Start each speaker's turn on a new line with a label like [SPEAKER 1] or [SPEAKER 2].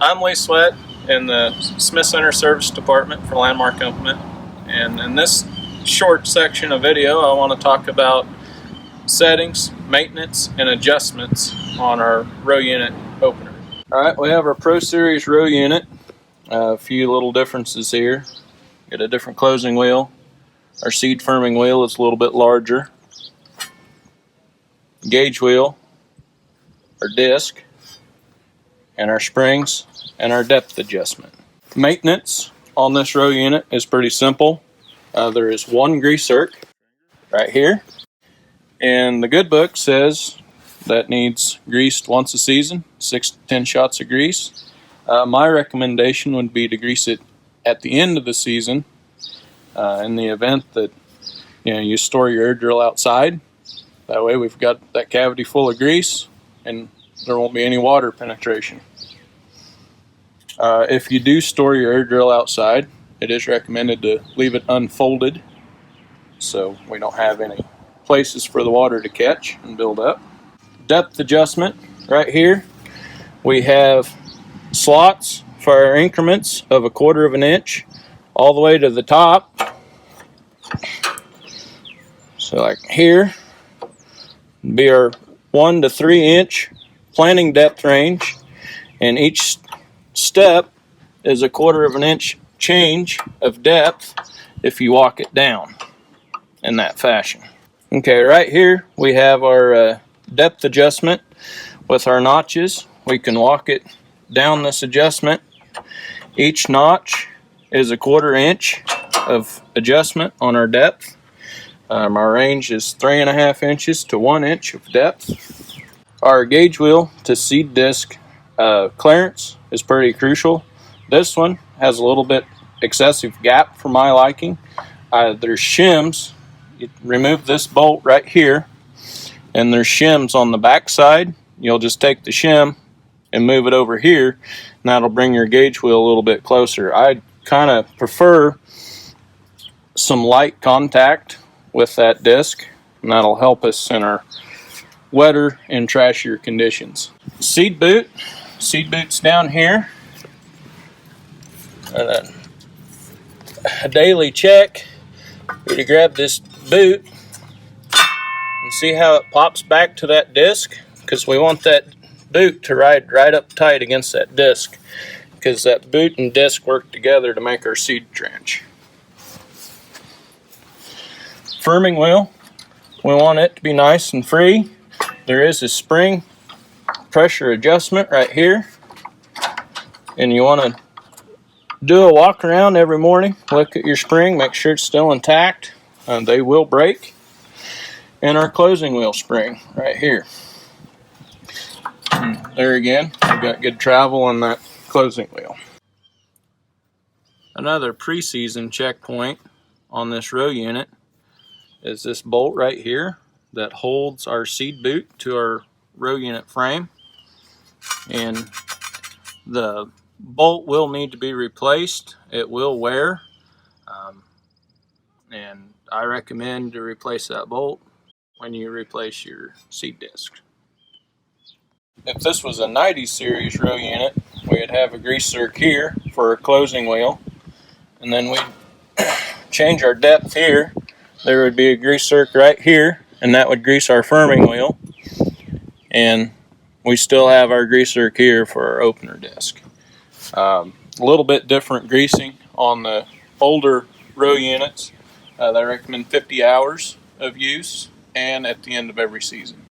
[SPEAKER 1] I'm Lee Sweat in the Smith Center Service Department for Landmark Implement, and in this short section of video I want to talk about settings, maintenance, and adjustments on our row unit opener. Alright, we have our Pro Series row unit. A few little differences here. Get a different closing wheel. Our seed firming wheel is a little bit larger. Gauge wheel, our disc, and our springs, and our depth adjustment. Maintenance on this row unit is pretty simple. There is one grease zerk right here, and the good book says that needs greased once a season, 6 to 10 shots of grease. My recommendation would be to grease it at the end of the season in the event that you store your air drill outside. That way we've got that cavity full of grease and there won't be any water penetration. If you do store your air drill outside, it is recommended to leave it unfolded so we don't have any places for the water to catch and build up. Depth adjustment right here. We have slots for our increments of 1/4 of an inch all the way to the top. So like here be our 1 to 3 inch planting depth range, and each step is 1/4 of an inch change of depth if you walk it down in that fashion. Okay, right here we have our depth adjustment with our notches. We can walk it down this adjustment. Each notch is 1/4 inch of adjustment on our depth. Our range is 3.5 inches to 1 inch of depth. Our gauge wheel to seed disc clearance is pretty crucial. This one has a little bit excessive gap for my liking. There's shims. You remove this bolt right here, and there's shims on the back side. You'll just take the shim and move it over here, and that'll bring your gauge wheel a little bit closer. I kind of prefer some light contact with that disc, and that'll help us in our wetter and trashier conditions. Seed boot's down here. And a daily check, we grab this boot and see how it pops back to that disc, because we want that boot to ride right up tight against that disc, because that boot and disc work together to make our seed trench. Firming wheel, we want it to be nice and free. There is a spring pressure adjustment right here, and you want to do a walk around every morning, look at your spring, make sure it's still intact, and they will break. And our closing wheel spring right here. And there again, we've got good travel on that closing wheel. Another pre-season checkpoint on this row unit is this bolt right here that holds our seed boot to our row unit frame, and the bolt will need to be replaced. It will wear, and I recommend to replace that bolt when you replace your seed disc. If this was a 90 series row unit, we'd have a grease zerk here for a closing wheel, and then we'd change our depth here. There would be a grease zerk right here, and that would grease our firming wheel, and we still have our grease zerk here for our opener disc. A little bit different greasing on the older row units. They recommend 50 hours of use and at the end of every season.